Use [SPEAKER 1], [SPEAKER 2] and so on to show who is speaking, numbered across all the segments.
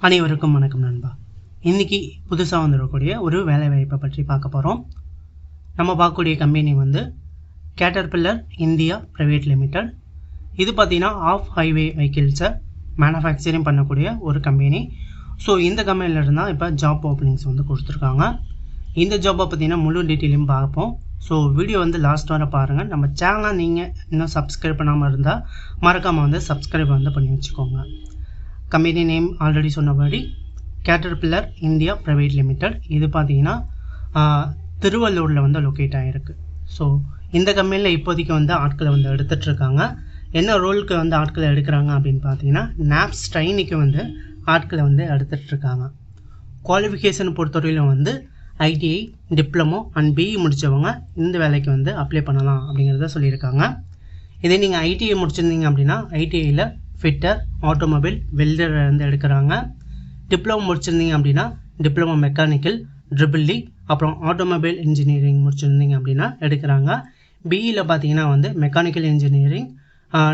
[SPEAKER 1] அனைவருக்கும் வணக்கம் நண்பா. இன்றைக்கி புதுசாக வந்துடக்கூடிய ஒரு வேலைவாய்ப்பை பற்றி பார்க்க போகிறோம். நம்ம பார்க்கக்கூடிய கம்பெனி வந்து கேட்டர்பில்லர் இந்தியா பிரைவேட் லிமிடெட். இது பார்த்திங்கன்னா ஆஃப் ஹைவே வெஹிக்கிள்ஸை மேனுஃபேக்சரிங் பண்ணக்கூடிய ஒரு கம்பெனி. ஸோ இந்த கம்பெனியில் தான் இப்போ ஜாப் ஓப்பனிங்ஸ் வந்து கொடுத்துருக்காங்க. இந்த ஜாப்பை பார்த்திங்கன்னா முழு டீட்டெயிலையும் பார்ப்போம். ஸோ வீடியோ வந்து லாஸ்ட் வர பாருங்கள். நம்ம சேனலை நீங்கள் இன்னும் சப்ஸ்கிரைப் பண்ணாமல் இருந்தால் மறக்காமல் வந்து சப்ஸ்கிரைப் வந்து பண்ணி வச்சுக்கோங்க. கம்பெனி நேம் ஆல்ரெடி சொன்னபடி கேட்டர்பில்லர் இந்தியா பிரைவேட் லிமிடெட். இது பார்த்தீங்கன்னா திருவள்ளூரில் வந்து லொக்கேட் ஆகிருக்கு. ஸோ இந்த கம்பெனியில் இப்போதைக்கு வந்து ஆட்களை வந்து எடுத்துகிட்ருக்காங்க. என்ன ரோலுக்கு வந்து ஆட்களை எடுக்கிறாங்க அப்படின்னு பார்த்தீங்கன்னா நாப்ஸ் ட்ரைனிக்கு வந்து ஆட்களை வந்து எடுத்துகிட்ருக்காங்க. குவாலிஃபிகேஷன் பொறுத்தவரையிலும் வந்து ஐடிஐ, டிப்ளமோ அண்ட் பிஇ முடித்தவங்க இந்த வேலைக்கு வந்து அப்ளை பண்ணலாம் அப்படிங்கிறத சொல்லியிருக்காங்க. இதே நீங்கள் ஐடிஐ முடிச்சிருந்தீங்க அப்படின்னா ஐடிஐயில் ஃபிட்டர், ஆட்டோமொபைல், வெல்டர் வந்து எடுக்கிறாங்க. டிப்ளமோ முடிச்சிருந்தீங்க அப்படின்னா டிப்ளமோ மெக்கானிக்கல், ட்ரிபிள்இ, அப்புறம் ஆட்டோமொபைல் இன்ஜினியரிங் முடிச்சிருந்தீங்க அப்படின்னா எடுக்கிறாங்க. பிஇயில் பார்த்தீங்கன்னா வந்து மெக்கானிக்கல் இன்ஜினியரிங்,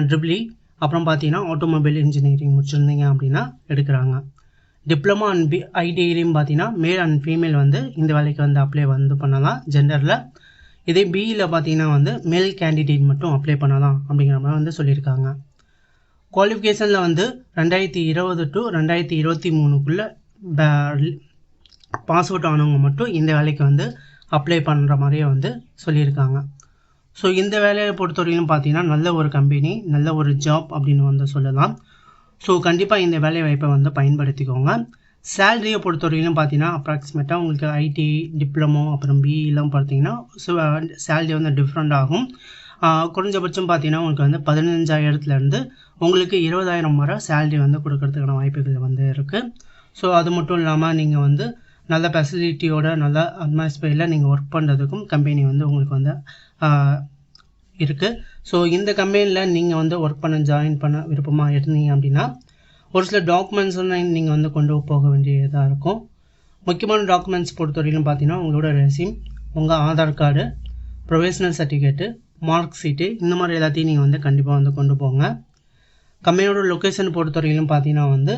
[SPEAKER 1] ட்ரிபிள்இ, அப்புறம் பார்த்தீங்கன்னா ஆட்டோமொபைல் இன்ஜினியரிங் முடிச்சிருந்தீங்க அப்படின்னா எடுக்கிறாங்க. டிப்ளமோ அண்ட் ஐடிஐலையும் பார்த்தீங்கன்னா மேல் அண்ட் ஃபீமேல் வந்து இந்த வேலைக்கு வந்து அப்ளை வந்து பண்ணலாம் ஜெண்டரில். இதே பிஇயில் பார்த்தீங்கன்னா வந்து மேல் கேண்டிடேட் மட்டும் அப்ளை பண்ணலாம் அப்படிங்கிற மாதிரி வந்து சொல்லியிருக்காங்க. குவாலிஃபிகேஷனில் வந்து 2020 to 2023 பாஸ் அவுட் ஆனவங்க மட்டும் இந்த வேலைக்கு வந்து அப்ளை பண்ணுற மாதிரியே வந்து சொல்லியிருக்காங்க. ஸோ இந்த வேலையை பொறுத்தவரையிலும் பார்த்தீங்கன்னா நல்ல ஒரு கம்பெனி, நல்ல ஒரு ஜாப் அப்படின்னு வந்து சொல்லலாம். ஸோ கண்டிப்பாக இந்த வேலை வாய்ப்பை வந்து பயன்படுத்திக்கோங்க. சேலரியை பொறுத்தவரையிலும் பார்த்தீங்கன்னா அப்ராக்சிமேட்டாக உங்களுக்கு ஐடி, டிப்ளமோ, அப்புறம் பிஇலாம் பார்த்தீங்கன்னா சேலரி வந்து டிஃப்ரெண்ட் ஆகும். குறைஞ்சபட்சம் பார்த்தீங்கன்னா உங்களுக்கு வந்து 15,000லேருந்து உங்களுக்கு 20,000 வரை சேலரி வந்து கொடுக்கறதுக்கான வாய்ப்புகள் வந்து இருக்குது. ஸோ அது மட்டும் இல்லாமல் நீங்கள் வந்து நல்ல ஃபெசிலிட்டியோட நல்ல அட்மாஸ்பியரில் நீங்கள் ஒர்க் பண்ணுறதுக்கும் கம்பெனி வந்து உங்களுக்கு வந்து இருக்குது. ஸோ இந்த கம்பெனியில் நீங்கள் வந்து ஒர்க் பண்ண ஜாயின் பண்ண விருப்பமாக இருந்தீங்க அப்படின்னா ஒரு சில டாக்குமெண்ட்ஸ் நீங்கள் வந்து கொண்டு போக வேண்டியதாக இருக்கும். முக்கியமான டாக்குமெண்ட்ஸ் பொறுத்தவரையிலும் பார்த்தீங்கன்னா உங்களோட ரெஸ்யூம், உங்கள் Aadhaar card, provisional certificate, mark sheet, இந்த மாதிரி எல்லாத்தையும் நீங்கள் வந்து கண்டிப்பாக வந்து கொண்டு போங்க. கம்பெனியோட லொக்கேஷன் பொறுத்தவரையிலும் பார்த்தீங்கன்னா வந்து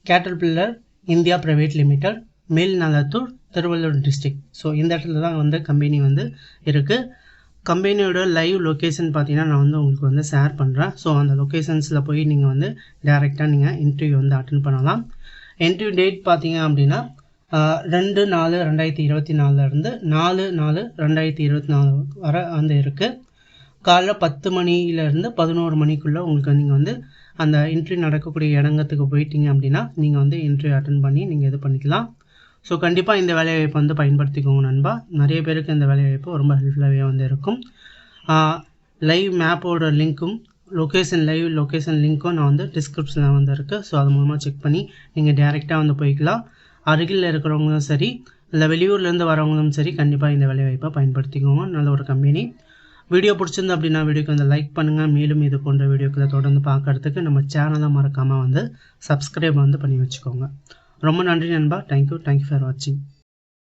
[SPEAKER 1] Caterpillar India private limited, Melnallathur, Tiruvallur district. So இந்த இடத்துல தான் வந்து கம்பெனி வந்து இருக்குது. கம்பெனியோட லைவ் லொக்கேஷன் பார்த்தீங்கன்னா நான் வந்து உங்களுக்கு வந்து ஷேர் பண்ணுறேன். ஸோ அந்த லொக்கேஷன்ஸில் போய் நீங்கள் வந்து டைரெக்டாக நீங்கள் இன்டர்வியூ வந்து அட்டென்ட் பண்ணலாம். இன்டர்வியூ டேட் பார்த்தீங்க அப்படின்னா 2/4/2024 4/4/2024 வரை வந்து இருக்குது. காலைல 10 மணிலேருந்து 11 மணிக்குள்ளே உங்களுக்கு நீங்கள் வந்து அந்த இன்டர்வியூ நடக்கக்கூடிய இடத்துக்கு போயிட்டீங்க அப்படின்னா நீங்கள் வந்து இன்டர்வியூ அட்டன் பண்ணி நீங்கள் இது பண்ணிக்கலாம். ஸோ கண்டிப்பாக இந்த வேலைவாய்ப்பு வந்து பயன்படுத்திக்கோங்க நண்பா. நிறைய பேருக்கு இந்த வேலைவாய்ப்பு ரொம்ப ஹெல்ப்ஃபுல்லாகவே வந்து இருக்கும். லைவ் மேப்போட லிங்க்கும் லைவ் லொக்கேஷன் லிங்க்கும் நான் வந்து டிஸ்கிரிப்ஷனில் வந்து இருக்குது. ஸோ அது மூலமாக செக் பண்ணி நீங்கள் டேரெக்டாக வந்து போய்க்கலாம். அருகில் இருக்கிறவங்களும் சரி இல்லை வெளியூர்லேருந்து வரவங்களும் சரி கண்டிப்பாக இந்த வேலைவாய்ப்பை பயன்படுத்திக்கோங்க. நல்ல ஒரு கம்பெனி. வீடியோ பிடிச்சிருந்து அப்படின்னா வீடியோக்கு வந்து லைக் பண்ணுங்கள். மேலும் இது போன்ற வீடியோக்களை தொடர்ந்து பார்க்கறதுக்கு நம்ம சேனலை மறக்காமல் வந்து சப்ஸ்கிரைப் வந்து பண்ணி வச்சுக்கோங்க. ரொம்ப நன்றி நண்பா. தேங்க்யூ ஃபார் வாட்சிங்.